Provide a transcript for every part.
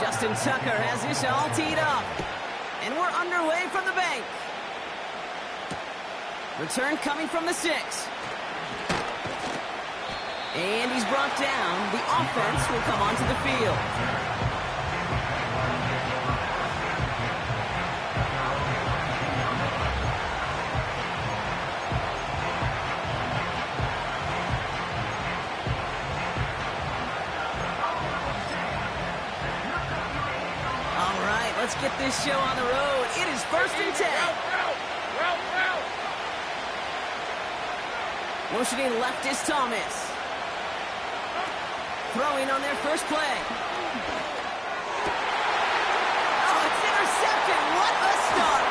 Justin Tucker has this all teed up. And we're underway from the bank. Return coming from the 6. And he's brought down. The offense will come onto the field. All right, let's get this show on the road. It is 1st and 10. Motioning left is Thomas. Throwing on their first play. Oh, it's intercepted. What a start.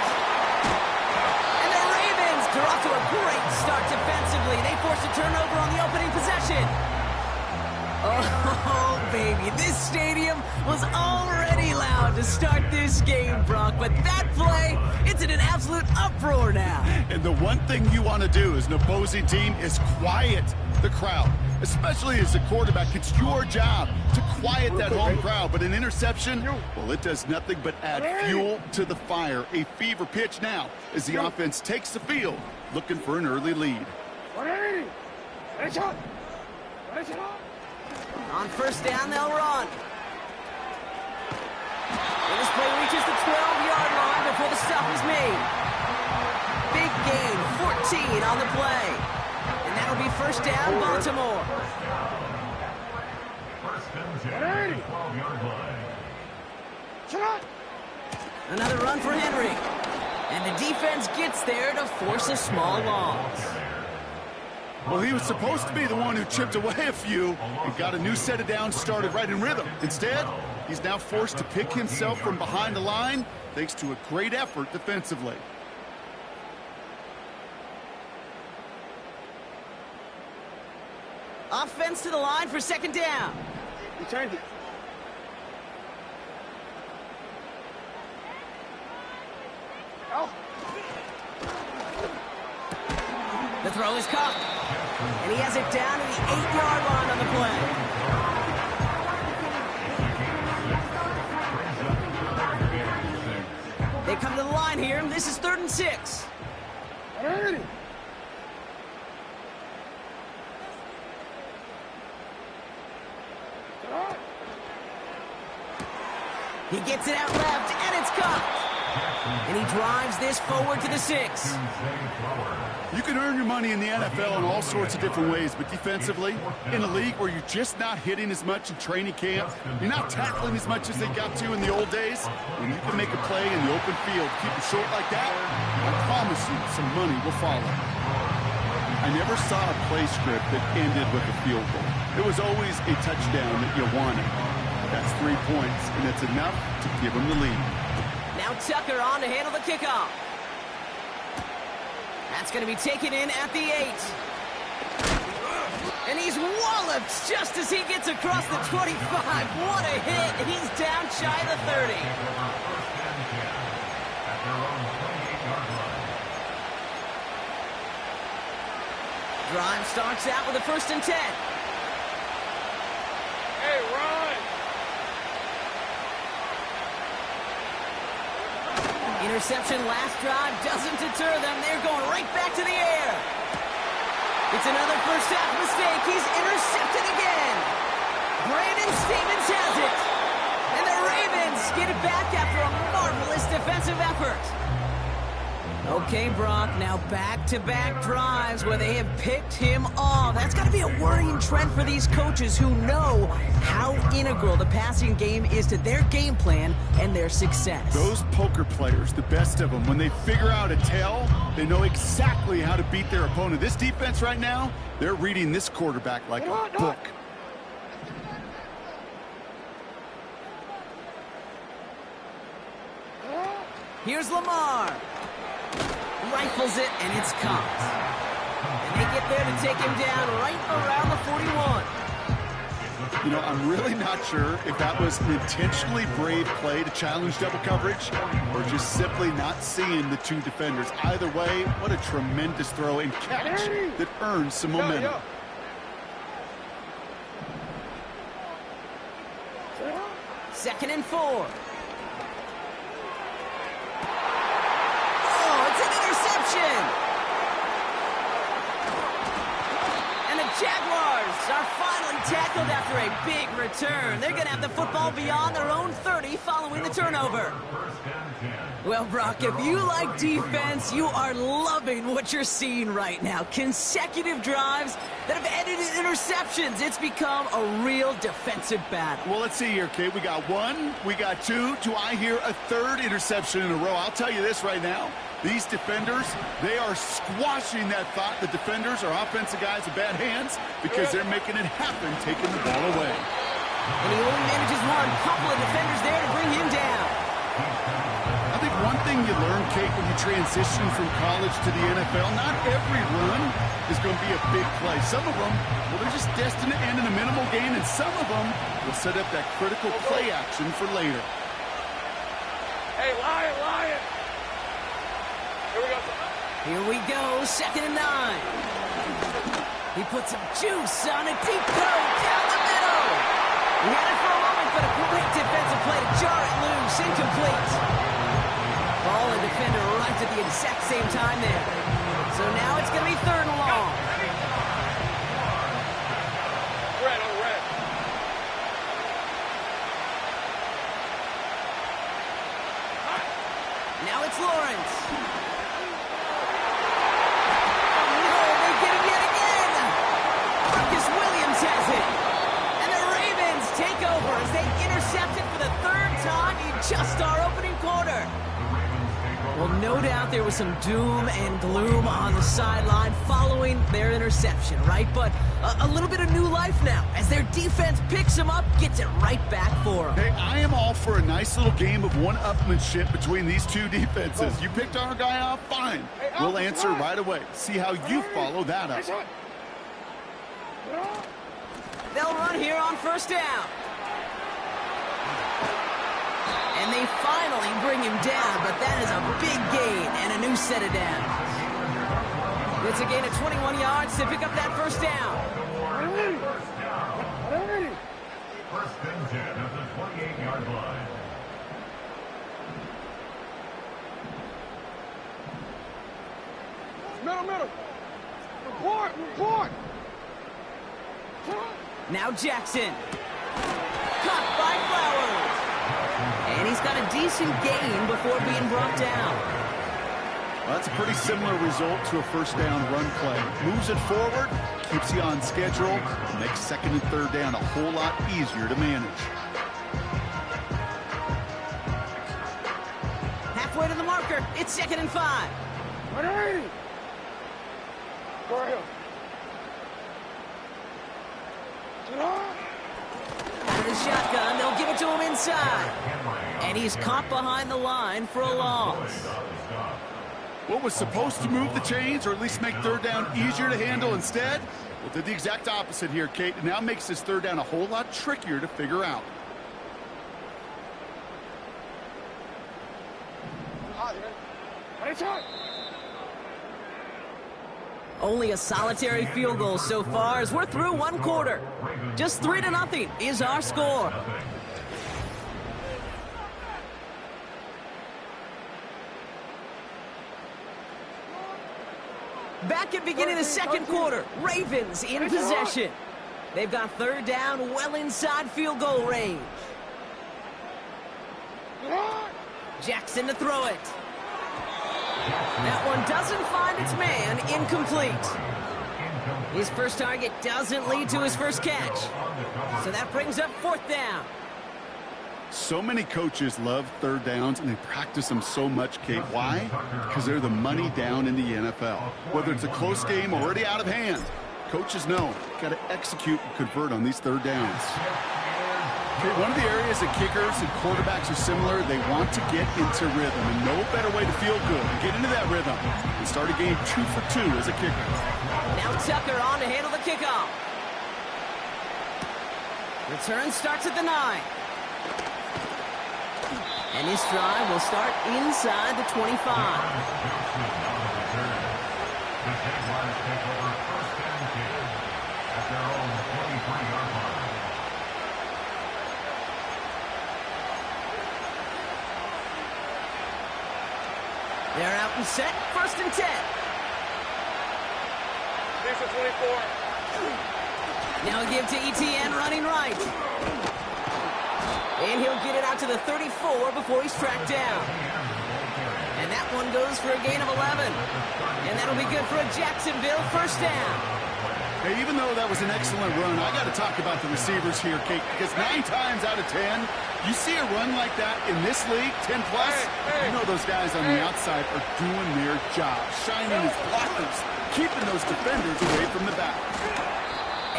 And the Ravens are off to a great start defensively. They forced a turnover on the opening possession. Oh, baby, this stadium was already loud to start this game, Brock. But that play, it's in an absolute uproar now. And the one thing you want to do as an opposing team is quiet the crowd, especially as a quarterback. It's your job to quiet that home crowd. But an interception, well, it does nothing but add fuel to the fire. A fever pitch now as the offense takes the field, looking for an early lead. On first down, they'll run. And this play reaches the 12-yard line before the stop is made. Big gain, 14 on the play. And that'll be first down, Baltimore. Another run for Henry. And the defense gets there to force a small loss. Well, he was supposed to be the one who chipped away a few and got a new set of downs started right in rhythm. Instead, he's now forced to pick himself from behind the line thanks to a great effort defensively. Offense to the line for second down. Returned it. The throw is caught. And he has it down to the 8-yard line on the play. They come to the line here. This is 3rd and 6. He gets it out left, and it's caught. And he drives this forward to the 6. You can earn your money in the NFL in all sorts of different ways, but defensively, in a league where you're just not hitting as much in training camp, you're not tackling as much as they got to in the old days, when you can make a play in the open field, keep it short like that, I promise you some money will follow. I never saw a play script that ended with a field goal. It was always a touchdown that you wanted. That's 3 points, and it's enough to give them the lead. Now Tucker on to handle the kickoff. That's going to be taken in at the 8. And he's walloped just as he gets across the 25. What a hit. He's down shy of the 30. Drive starts out with a 1st and 10. Hey, run! Interception last drive doesn't deter them. They're going right back to the air. It's another first half mistake. He's intercepted again. Brandon Stevens has it. And the Ravens get it back after a marvelous defensive effort. Okay, Brock, now back-to-back drives where they have picked him off. That's got to be a worrying trend for these coaches who know how integral the passing game is to their game plan and their success. Those poker players, the best of them, when they figure out a tell, they know exactly how to beat their opponent. This defense right now, they're reading this quarterback like a book. Here's Lamar. Rifles it, and it's caught. And they get there to take him down right around the 41. You know, I'm really not sure if that was an intentionally brave play to challenge double coverage or just simply not seeing the two defenders. Either way, what a tremendous throw and catch that earns some momentum. 2nd and 4. Oh, it's an interception! And the Jaguars are finally tackled after a big return. They're going to have the football beyond their own 30 following the turnover. Well, Brock, if you like defense, you are loving what you're seeing right now. Consecutive drives that have ended in interceptions. It's become a real defensive battle. Well, let's see here, Kate. We got 1, we got 2. Do I hear a 3rd interception in a row? I'll tell you this right now. These defenders, they are squashing that thought. The defenders are offensive guys with bad hands because they're making it happen, taking the ball away. And he only manages one. Couple of defenders there to bring him down. I think one thing you learn, Kate, when you transition from college to the NFL, not every run is going to be a big play. Some of them, well, they're just destined to end in a minimal gain, and some of them will set up that critical play action for later. Hey, Lion, Lion. Here we go, 2nd and 9. He puts some juice on a deep throw down the middle. He had it for a moment, but a great defensive play to jar it loose, incomplete. Ball and defender right at the exact same time there. So now it's going to be 3rd and long. Red on red. Now it's Lawrence. Just our opening quarter. Well, no doubt there was some doom and gloom on the sideline following their interception, right? But a little bit of new life now as their defense picks them up, gets it right back for them. Hey, I am all for a nice little game of one-upmanship between these two defenses. You picked our guy off, fine. We'll answer right away. See how you follow that up. They'll run here on 1st down. And they finally bring him down, but that is a big gain and a new set of downs. It's a gain of 21 yards to pick up that 1st down. 1st and 10 at the 28-yard line. Middle. Report. Now Jackson. Caught by Flowers. And he's got a decent gain before being brought down. Well, that's a pretty similar result to a 1st down run play. Moves it forward, keeps you on schedule, makes 2nd and 3rd down a whole lot easier to manage. Halfway to the marker, it's 2nd and 5. Go ahead. Out of the shotgun, they'll give it to him inside. And he's caught behind the line for a loss. What was supposed to move the chains, or at least make 3rd down easier to handle instead? Well, did the exact opposite here, Kate. It now makes this 3rd down a whole lot trickier to figure out. Only a solitary field goal so far as we're through 1 quarter. Just 3-0 is our score. Back at beginning of the 2nd quarter, Ravens in possession. They've got 3rd down well inside field goal range. Jackson to throw it. That one doesn't find its man, incomplete. His first target doesn't lead to his first catch. So that brings up 4th down. So many coaches love 3rd downs, and they practice them so much, Kate. Why? Because they're the money down in the NFL. Whether it's a close game already out of hand, coaches know got to execute and convert on these 3rd downs. Okay, one of the areas that kickers and quarterbacks are similar, they want to get into rhythm, and no better way to feel good and get into that rhythm and start a game 2 for 2 as a kicker. Now Tucker on to handle the kickoff. Return starts at the 9. And his drive will start inside the 25. They're out and set. 1st and 10. Defense 24. Now a give to ETN running right. And he'll get it out to the 34 before he's tracked down. And that one goes for a gain of 11. And that'll be good for a Jacksonville 1st down. Hey, even though that was an excellent run, I got to talk about the receivers here, Kate, because 9 times out of 10, you see a run like that in this league, 10+, you know those guys on the outside are doing their job, shining as blockers, keeping those defenders away from the back.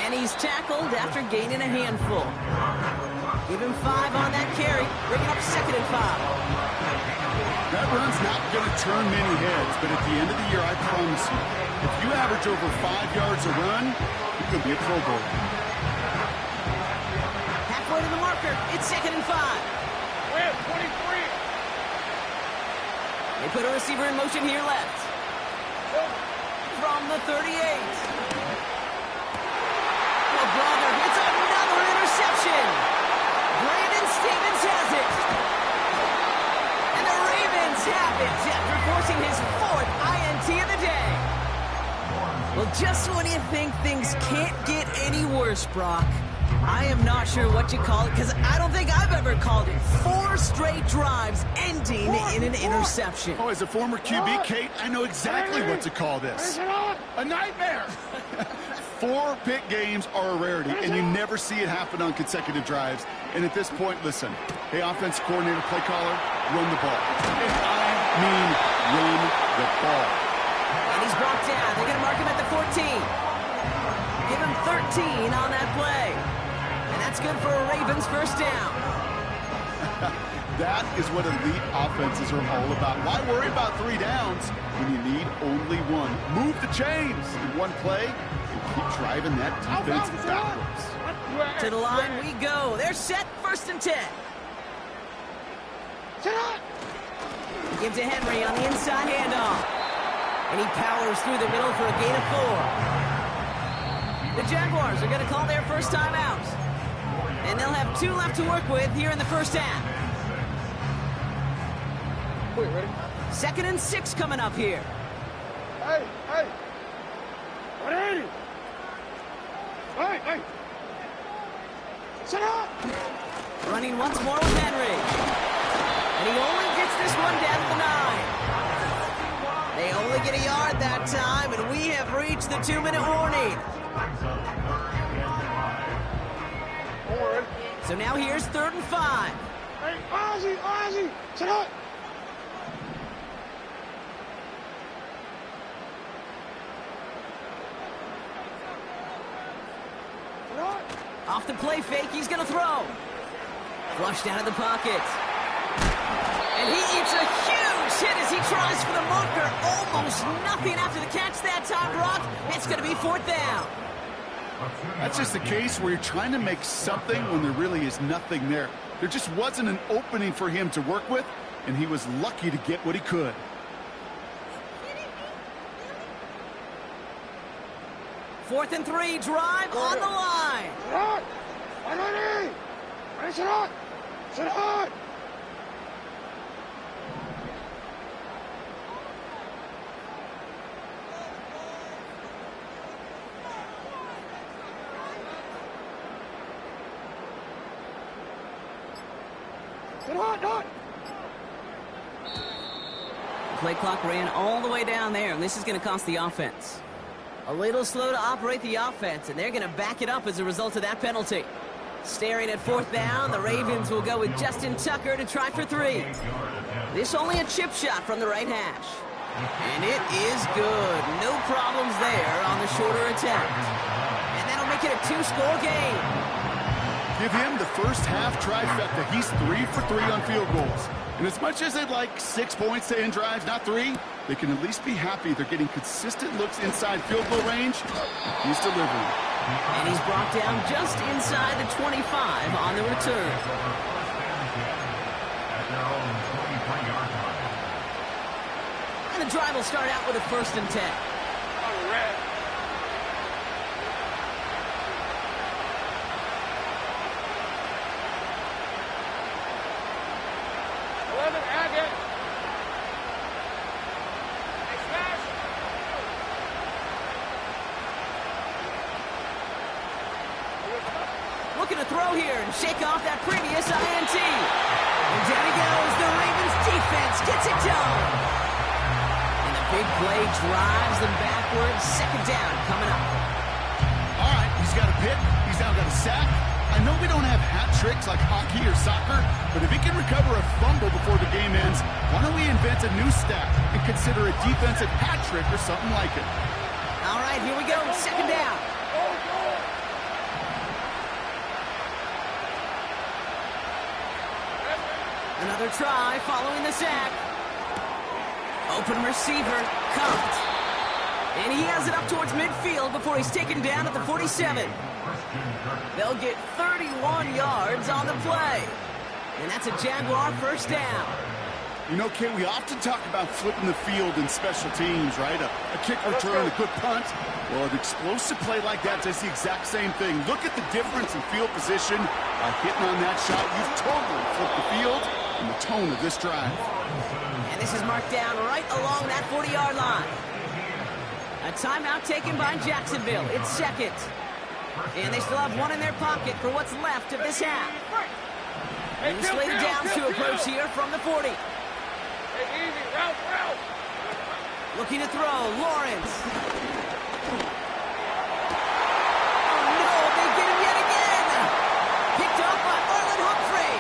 And he's tackled after gaining a handful. Give him 5 on that carry, bringing up 2nd and 5. That run's not going to turn many heads, but at the end of the year, I promise you, if you average over 5 yards a run, you could be a Pro Bowl. Halfway to the marker, it's 2nd and 5. Win, 23. They put a receiver in motion here left. From the 38. Oh, brother, it's another interception. Brandon Stevens has it. And the Ravens have it after forcing his 4th INT of the day. Well, just when you think things can't get any worse, Brock, I am not sure what you call it, because I don't think I've ever called it 4 straight drives ending in an interception. Oh, as a former QB, Kate, I know exactly what to call this. A nightmare. 4 pick games are a rarity, and you never see it happen on consecutive drives. And at this point, listen, hey, offense coordinator, play caller, run the ball. And I mean run the ball. And he's brought down. They're going to mark him at the 14. Give him 13 on that play. And that's good for a Ravens 1st down. That is what elite offenses are all about. Why worry about 3 downs when you need only 1? Move the chains in one play and keep driving that defense backwards. To the line we go. They're set. 1st and 10. Give to Henry on the inside handoff. And he powers through the middle for a gain of 4. The Jaguars are going to call their first time out. And they'll have 2 left to work with here in the 1st half. Wait, ready? 2nd and 6 coming up here. Hey, hey. Ready? Hey, hey. Sit up. Running once more with Henry. And he only gets this one down to the 9. They only get a yard that time, and we have reached the 2-minute warning. Don't worry. So now here's 3rd and 5. Hey, Ozzy, sit up. Off the play fake, he's going to throw. Flushed out of the pocket. And he eats a huge hit as he tries for the marker. Almost nothing after the catch that time, Brock. It's going to be 4th down. That's just a case where you're trying to make something when there really is nothing there. There just wasn't an opening for him to work with, and he was lucky to get what he could. Fourth and 3, drive on the line. Sit up. Sit up. The play clock ran all the way down there, and this is going to cost the offense. A little slow to operate the offense, and they're going to back it up as a result of that penalty. Staring at 4th down, the Ravens will go with Justin Tucker to try for 3. This only a chip shot from the right hash. And it is good. No problems there on the shorter attempt. And that'll make it a 2-score game. Give him the first half trifecta. He's 3 for 3 on field goals. And as much as they'd like 6 points to end drives, not 3, they can at least be happy they're getting consistent looks inside field goal range. He's delivering. And he's brought down just inside the 25 on the return. And the drive will start out with a 1st and 10. On red. looking to throw here and shake off that previous INT. And down he goes. The Ravens defense gets it done. And the big play drives them backwards. Second down coming up. All right, he's got a pick. He's now got a sack. I know we don't have hat tricks like hockey or soccer, but if he can recover a fumble before the game ends, why don't we invent a new stat and consider a defensive hat trick or something like it? All right, here we go. Second down. Another try following the sack. Open receiver, cut. And he has it up towards midfield before he's taken down at the 47. They'll get 31 yards on the play. And that's a Jaguar first down. You know, Kay, we often talk about flipping the field in special teams, right? A kick return, a good punt. Well, an explosive play like that does the exact same thing. Look at the difference in field position. By hitting on that shot, you've totally flipped the field and the tone of this drive. And this is marked down right along that 40-yard line. A timeout taken by Jacksonville. It's second. And they still have one in their pocket for what's left of this half. And slated down to approach here from the 40. Hey, easy, route. Looking to throw, Lawrence. Oh no, they get him yet again. Picked off by Marlon Humphrey.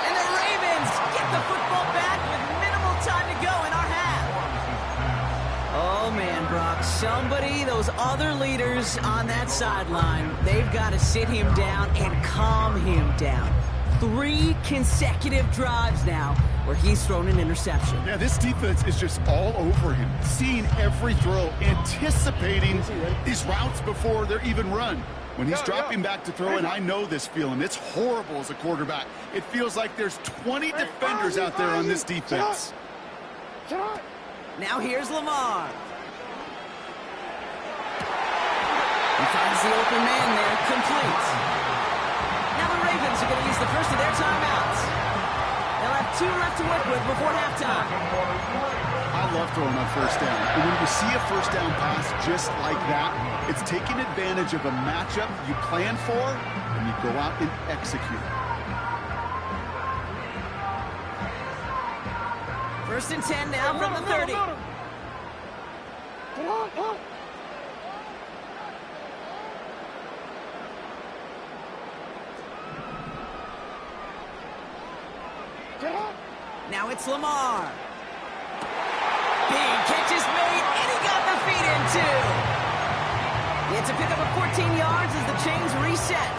And the Ravens get the football back with minimal time to go in our half. Oh man, Brock, somebody, those other leaders on that sideline, they've got to sit him down and calm him down. 3 consecutive drives now where he's thrown an interception. Yeah, this defense is just all over him, seeing every throw, anticipating these routes before they're even run. When he's dropping back to throw, and I know this feeling, it's horrible as a quarterback. It feels like there's 20 defenders out there on this defense. Now here's Lamar. He finds the open man there, complete. Now the Ravens are going to use the first of their timeouts. They'll have 2 left to work with before halftime. I love throwing on first down. And when you see a first down pass just like that, it's taking advantage of a matchup you plan for, and you go out and execute. First and 10 now from the 30. Now it's Lamar. Big catch is made, and he got the feet in too. It's a pickup of 14 yards as the chains reset.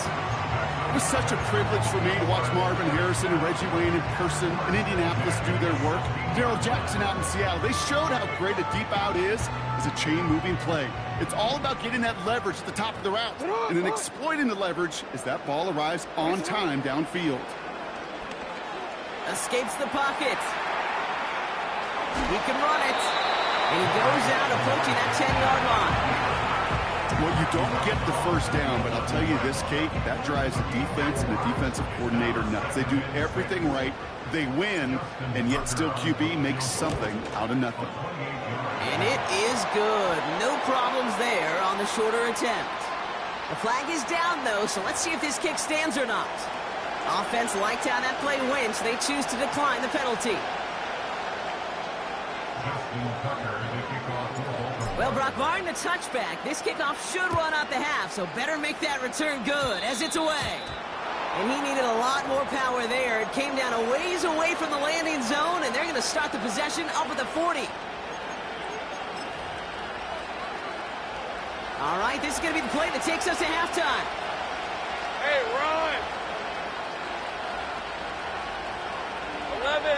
It was such a privilege for me to watch Marvin Harrison and Reggie Wayne in person in Indianapolis do their work. Darrell Jackson out in Seattle, they showed how great a deep out is as a chain-moving play. It's all about getting that leverage at the top of the route, and then exploiting the leverage as that ball arrives on time downfield. Escapes the pocket. He can run it. And he goes out approaching that 10-yard line. Well, you don't get the first down, but I'll tell you this, Kate, that drives the defense and the defensive coordinator nuts. They do everything right. They win, and yet still QB makes something out of nothing. And it is good. No problems there on the shorter attempt. The flag is down, though, so let's see if this kick stands or not. Offense liked how that play went, so they choose to decline the penalty. Well, Brock, barring the touchback, this kickoff should run out the half, so better make that return good as it's away. And he needed a lot more power there. It came down a ways away from the landing zone, and they're going to start the possession up at the 40. All right, this is going to be the play that takes us to halftime. Hey, run! 11.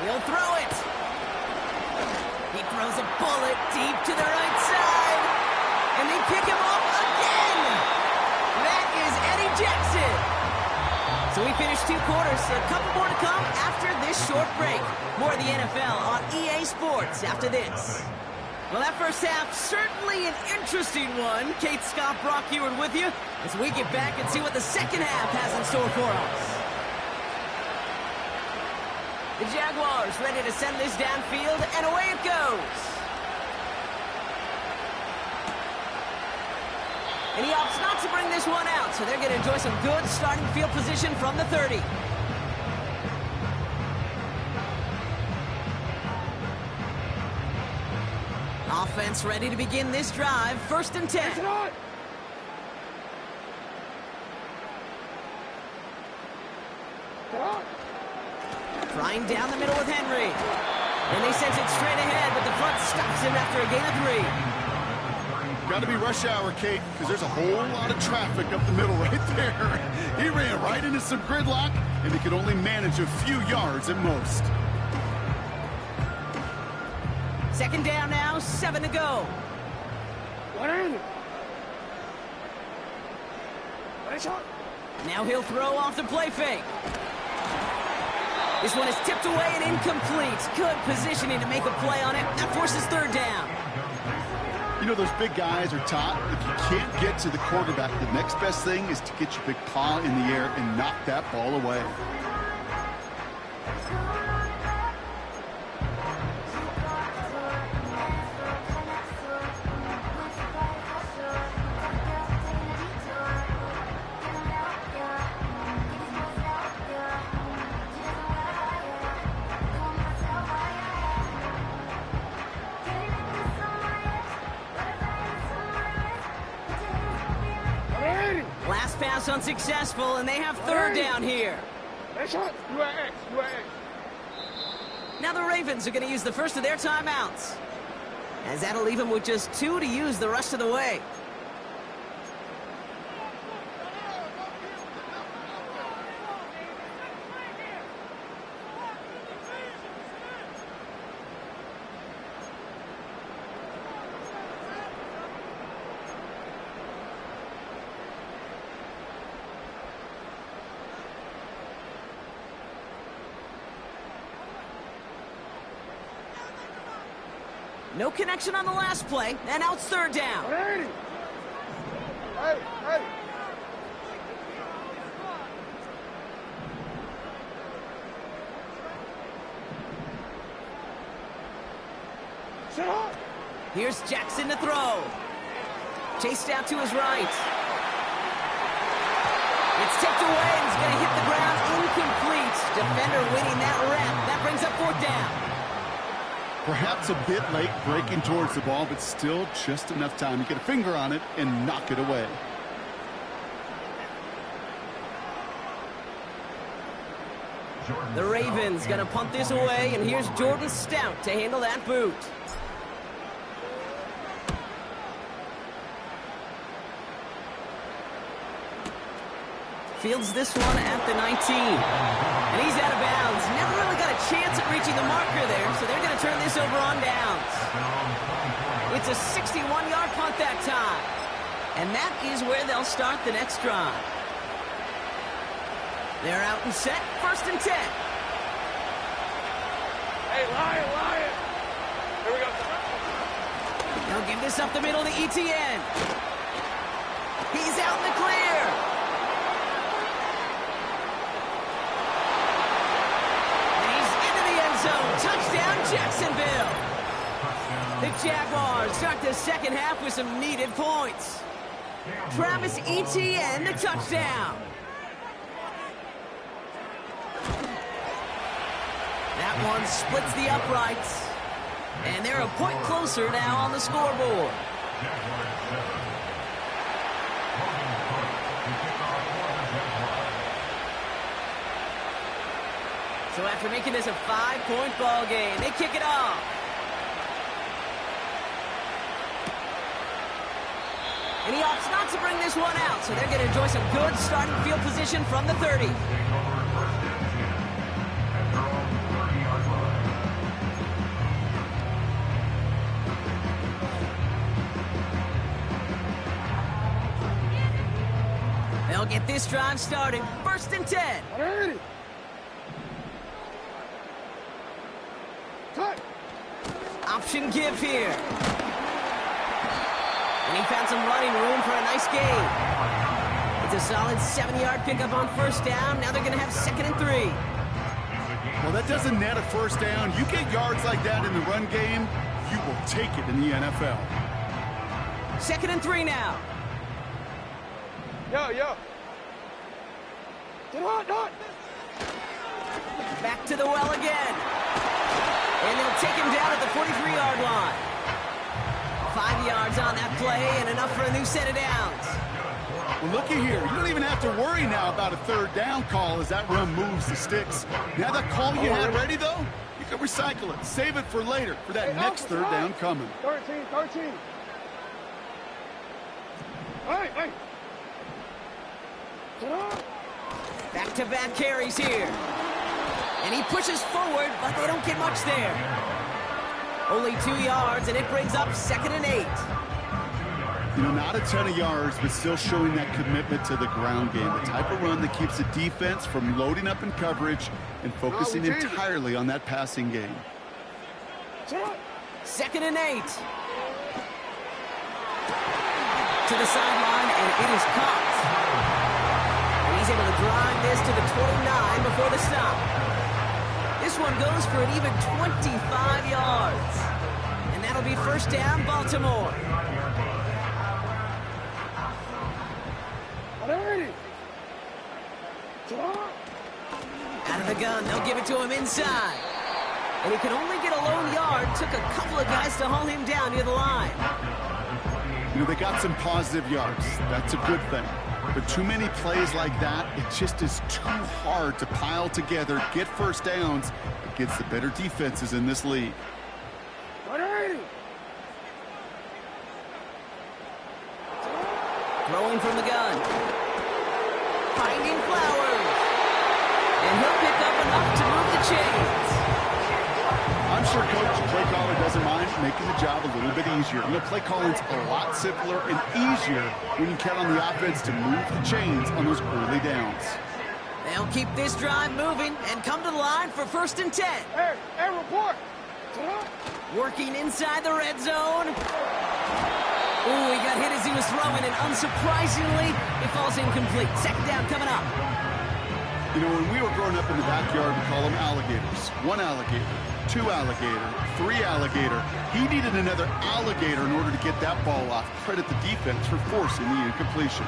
He'll throw it. He throws a bullet deep to the right side. And they pick him off again. That is Eddie Jackson. So we finished 2 quarters. A couple more to come after this short break. More of the NFL on EA Sports after this. Well, that first half, certainly an interesting one. Kate, Scott, Brock Eward with you as we get back and see what the second half has in store for us. The Jaguars ready to send this downfield, and away it goes. And he opts not to bring this one out, so they're going to enjoy some good starting field position from the 30. Offense ready to begin this drive. 1st and 10. Flying down the middle with Henry. And they send it straight ahead, but the front stops him after a gain of 3. Got to be rush hour, Kate, because there's a whole lot of traffic up the middle right there. He ran right into some gridlock, and he could only manage a few yards at most. 2nd down now, 7 to go. Now he'll throw off the play fake. This one is tipped away and incomplete. Good positioning to make a play on it. That forces 3rd down. You know, those big guys are taught if you can't get to the quarterback, the next best thing is to get your big paw in the air and knock that ball away. Last pass unsuccessful, and they have 3rd down here. Now the Ravens are going to use the first of their timeouts, as that'll leave them with just 2 to use the rest of the way. No connection on the last play, and now it's 3rd down. Here's Jackson to throw. Chased out to his right. It's tipped away, and he's going to hit the ground incomplete. Defender winning that rep. That brings up 4th down. Perhaps a bit late breaking towards the ball, but still just enough time to get a finger on it and knock it away. The Ravens going to punt this away, and here's Jordan Stout to handle that boot. Fields this one at the 19. And he's out of bounds. Never really got a chance at reaching the marker there, so they're going to turn this over on downs. It's a 61-yard punt that time. And that is where they'll start the next drive. They're out and set, 1st and 10. Hey, Lion! Here we go. They'll give this up the middle to ETN. He's out in the clear. Touchdown, Jacksonville. The Jaguars start the 2nd half with some needed points. Travis Etienne, the touchdown. That one splits the uprights. And they're a point closer now on the scoreboard. So after making this a 5-point ball game, they kick it off. And he opts not to bring this one out, so they're going to enjoy some good starting field position from the 30. They'll get this drive started. 1st and 10. Option give here. And he found some running room for a nice gain. It's a solid 7-yard pickup on 1st down. Now they're going to have 2nd and 3. Well, that doesn't net a 1st down. You get yards like that in the run game, you will take it in the NFL. 2nd and 3 now. Yo. Back to the well again. And they'll take him down at the 43-yard line. 5 yards on that play and enough for a new set of downs. Well, looky here. You don't even have to worry now about a third down call as that run moves the sticks. Now that call you had ready, though, you can recycle it. Save it for later for that next third down coming. 13. Hey. Back-to-back carries here. And he pushes forward, but they don't get much there. Only 2 yards, and it brings up 2nd and 8. You know, not a ton of yards, but still showing that commitment to the ground game. The type of run that keeps the defense from loading up in coverage and focusing entirely on that passing game. 2nd and 8. To the sideline, and it is caught. And he's able to drive this to the 29 before the stop. This one goes for an even 25 yards. And that'll be first down, Baltimore. Out of the gun, they'll give it to him inside. And he could only get a lone yard. Took a couple of guys to haul him down near the line. You know, they got some positive yards. That's a good thing. But too many plays like that, it just is too hard to pile together, get first downs against the better defenses in this league. Throwing from the gun. Finding Flowers. And he'll pick up enough to move the chains. I'm sure Coach play caller doesn't mind making the job a little bit easier. You know, play calling's a lot simpler and easier when you count on the offense to move the chains on those early downs. They'll keep this drive moving and come to the line for 1st and 10. Hey, report. Working inside the red zone. Ooh, he got hit as he was throwing, and unsurprisingly, it falls incomplete. 2nd down coming up. You know, when we were growing up in the backyard, we call them alligators. 1 alligator, 2 alligator, 3 alligator. He needed another alligator in order to get that ball off. Credit the defense for forcing the incompletion.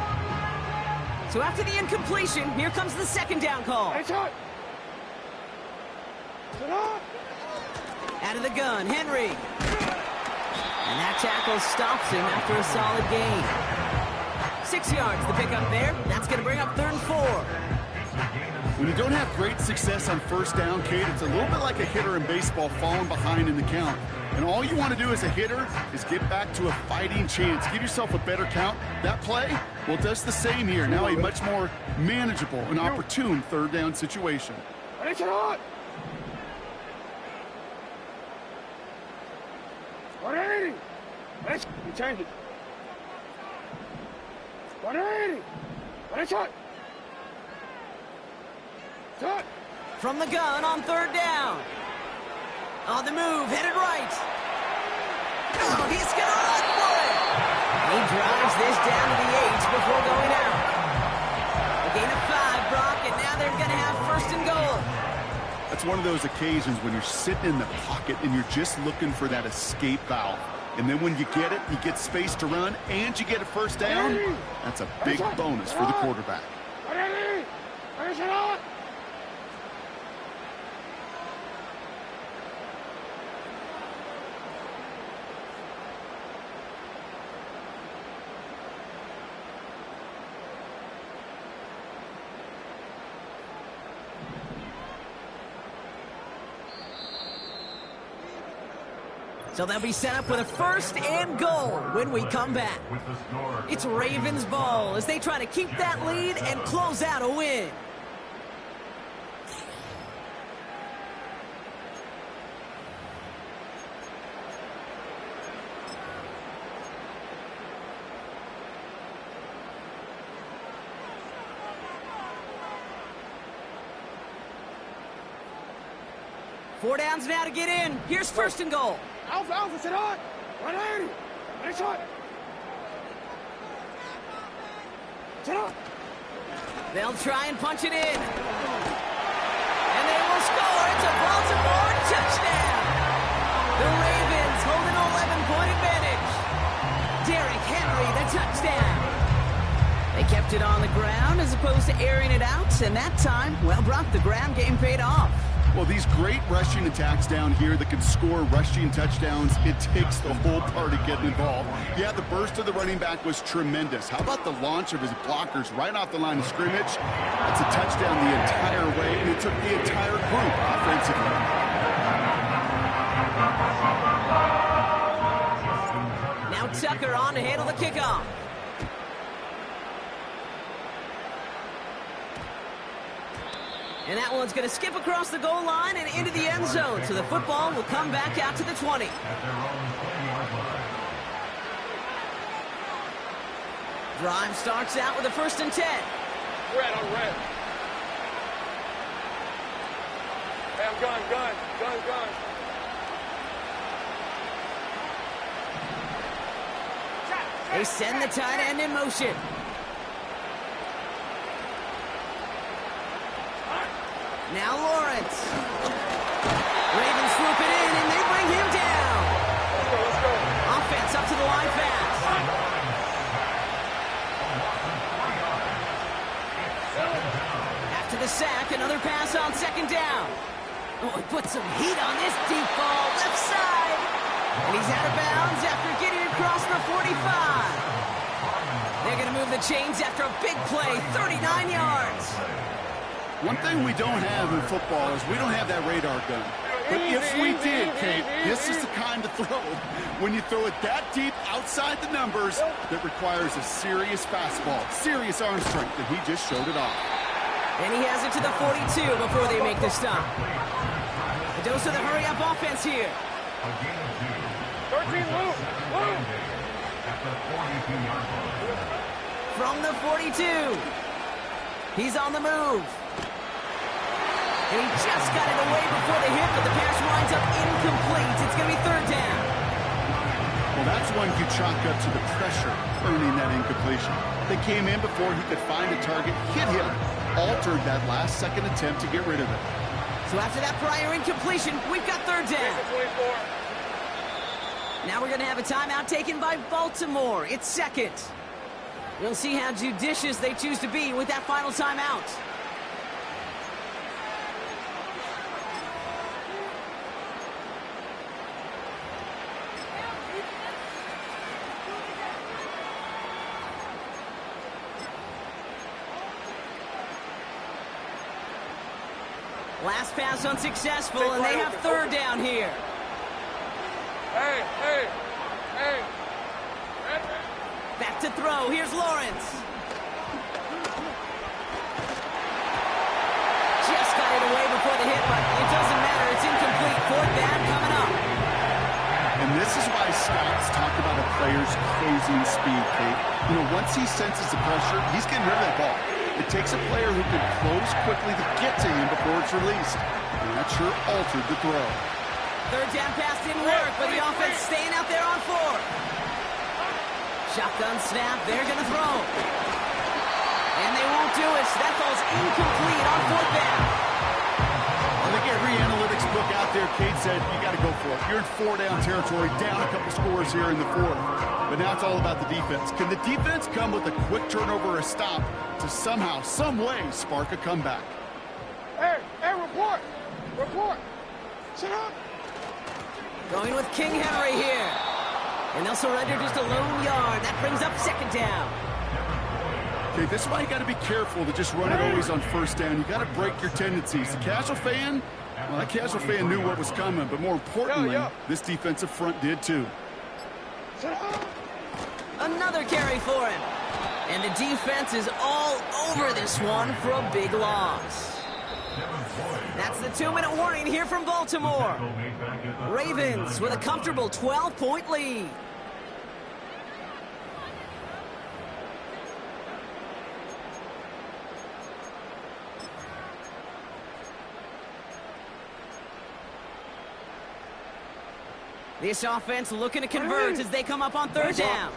So after the incompletion, here comes the 2nd down call. Out of the gun, Henry. And that tackle stops him after a solid gain. 6 yards the pickup there. That's going to bring up 3rd and 4. When you don't have great success on first down, Kate, it's a little bit like a hitter in baseball falling behind in the count. And all you want to do as a hitter is get back to a fighting chance. Give yourself a better count. That play, well, does the same here. Now a much more manageable and opportune 3rd down situation. You change it. 180. From the gun on 3rd down. On the move, headed right. Oh, he's going to run for it. He drives this down to the 8 before going out. A gain of 5, Brock, and now they're going to have 1st and goal. That's one of those occasions when you're sitting in the pocket and you're just looking for that escape valve. And then when you get it, you get space to run, and you get a 1st down. That's a big bonus for the quarterback. So they'll be set up with a 1st and goal when we come back. It's Ravens ball as they try to keep that lead and close out a win. Four downs now to get in. Here's 1st and goal. Alpha, sit on. 180. Nice shot. Sit on. They'll try and punch it in. And they will score. It's a Baltimore touchdown. The Ravens hold an 11-point advantage. Derrick Henry, the touchdown. They kept it on the ground as opposed to airing it out, and that time, well, Brock, the ground game paid off. Well, these great rushing attacks down here that can score rushing touchdowns, it takes the whole party getting involved. Yeah, the burst of the running back was tremendous. How about the launch of his blockers right off the line of scrimmage? That's a touchdown the entire way, and it took the entire group offensively. Now Tucker on to handle the kickoff. And that one's going to skip across the goal line and into the end zone. So the football will come back out to the 20. Drive starts out with a 1st and 10. Red on red. Hey, I'm gun. They send the tight end in motion. Now Lawrence. Ravens swoop it in, and they bring him down. Let's go. Offense up to the line fast. After the sack, another pass on 2nd down. Oh, he put some heat on this deep ball, left side. And he's out of bounds after getting across the 45. They're going to move the chains after a big play, 39 yards. One thing we don't have in football is we don't have that radar gun. But if we did, Kate, this is the kind of throw, when you throw it that deep outside the numbers, that requires a serious fastball, serious arm strength, and he just showed it off. And he has it to the 42 before they make the stop. A dose of the hurry-up offense here. 13, move. From the 42. He's on the move. And he just got it away before the hit, but the pass winds up incomplete. It's going to be 3rd down. Well, that's one you chalk up to the pressure earning that incompletion. They came in before he could find a target, hit him, altered that last-second attempt to get rid of it. So after that prior incompletion, we've got 3rd down. 24. Now we're going to have a timeout taken by Baltimore. It's 2nd. We'll see how judicious they choose to be with that final timeout. Last pass unsuccessful, and they have 3rd down here. Hey. Back to throw. Here's Lawrence. Just got it away before the hit, but it doesn't matter. It's incomplete. 4th down coming up. And this is why scouts talk about a player's closing speed, Kate. You know, once he senses the pressure, he's getting rid of that ball. It takes a player who can close quickly to get to him before it's released. And that sure altered the throw. 3rd down pass didn't work, but the offense staying out there on 4th. Shotgun snap, they're going to throw. And they won't do it. So that ball's incomplete on 4th down. I think every analytics book out there, Kate said, you got to go for it. You're in 4-down territory, down a couple scores here in the 4th. But now it's all about the defense. Can the defense come with a quick turnover or a stop to somehow, some way, spark a comeback? Hey, report. Sit up. Going with King Henry here. And they'll surrender just a lone yard. That brings up 2nd down. Okay, this is why you got to be careful to just run it always on 1st down. You got to break your tendencies. The casual fan, well, that casual fan knew what was coming, but more importantly, this defensive front did too. Another carry for him. And the defense is all over this one for a big loss. That's the 2-minute warning here from Baltimore. Ravens with a comfortable 12-point lead. This offense looking to convert as they come up on 3rd down.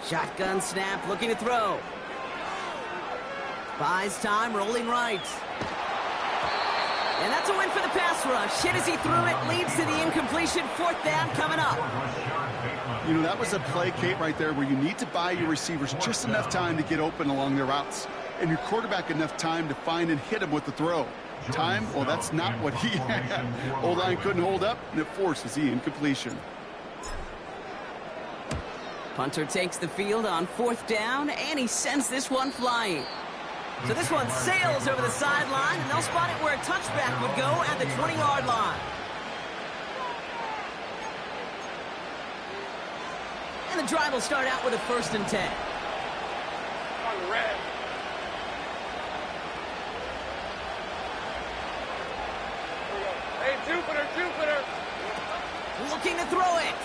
Shotgun snap, looking to throw. Buys time, rolling right. And that's a win for the pass rush. Hit as he threw it, leads to the incompletion. 4th down coming up. You know, that was a play, Kate, right there, where you need to buy your receivers just enough time to get open along their routes, and your quarterback enough time to find and hit him with the throw. Time, well, that's not what he had. O-line couldn't hold up, and it forces the incompletion. Punter takes the field on 4th down, and he sends this one flying. So this one sails over the sideline, and they'll spot it where a touchback would go at the 20-yard line. And the drive will start out with a 1st and 10. On red. Hey, Jupiter! Looking to throw it.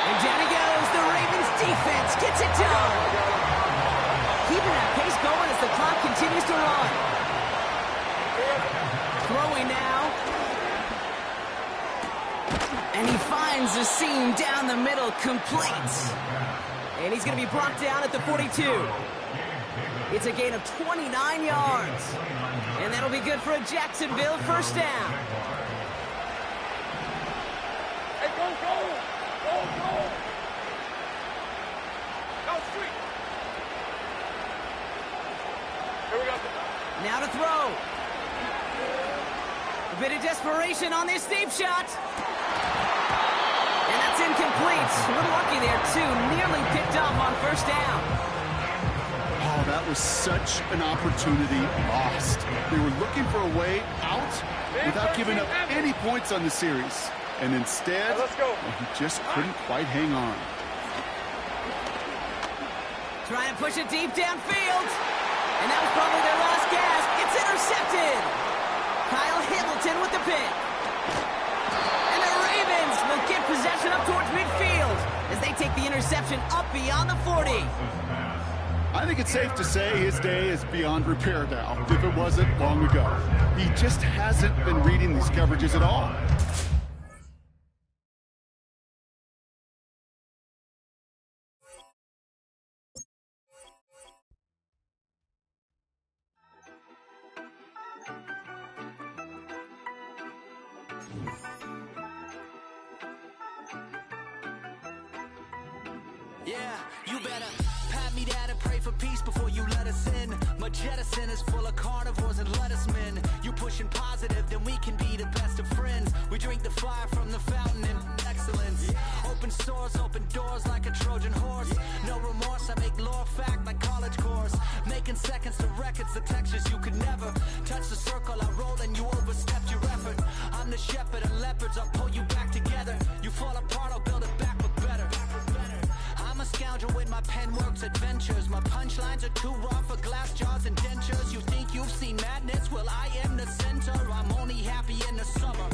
And down he goes. The Ravens defense gets it done. Keeping that pace going as the clock continues to run. Throwing now. And he finds the seam down the middle, complete. And he's going to be brought down at the 42. It's a gain of 29 yards. And that'll be good for a Jacksonville 1st down. Hey, go! Go, street! Here we go. Now to throw. A bit of desperation on this deep shot. And that's incomplete. A little lucky there, too. Nearly picked off on 1st down. Oh, that was such an opportunity lost. They were looking for a way out without giving up any points on the series. And instead, let's go. Well, he just couldn't quite hang on. Trying to push it deep downfield. And that was probably their last gasp. It's intercepted. Kyle Hamilton with the pick. And the Ravens will get possession up towards midfield as they take the interception up beyond the 40. I think it's safe to say his day is beyond repair now, if it wasn't long ago. He just hasn't been reading these coverages at all. Yeah, you better pat me down and pray for peace before you let us in. My jettison is full of carnivores and lettucemen. You pushing positive, then we can be the best of friends. We drink the fire from the fountain in excellence. Open sores, open doors like a Trojan horse. No remorse, I make lore fact like college course. Making seconds to records, the textures you could never touch the circle I rolled and you overstepped your effort. I'm the shepherd and leopards, I'll pull you back together. You fall apart, I'll build it back but better. I'm a scoundrel with my pen works adventures. My punchlines are too raw for glass jars and dentures. You think you've seen madness? Well, I am the center. I'm only happy in the summer.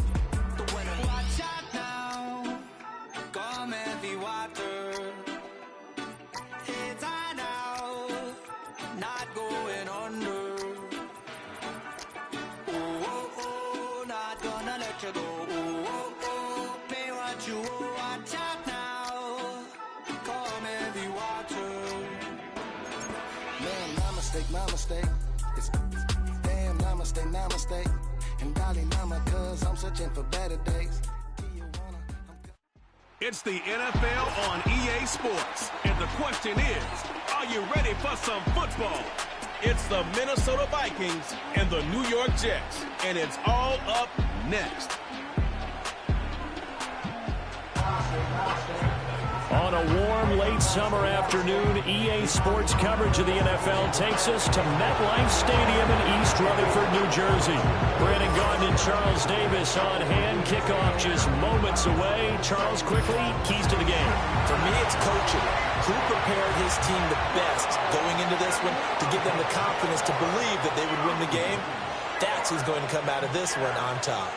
The winter. Watch out now. Come heavy water. It's high now. Not going under. Oh, oh, oh. Not gonna let you go. Oh, oh, oh. Pay what you owe. Watch out now. My mistake. It's damn namaste. And Dolly Lama, cause I'm searching for better days. It's the NFL on EA Sports. And the question is, are you ready for some football? It's the Minnesota Vikings and the New York Jets. And it's all up next. On a warm, late summer afternoon, EA Sports coverage of the NFL takes us to MetLife Stadium in East Rutherford, New Jersey. Brandon Gaudin and Charles Davis on hand. Kickoff just moments away. Charles, quickly, keys to the game. For me, it's coaching. Who prepared his team the best going into this one to give them the confidence to believe that they would win the game? That's who's going to come out of this one on top.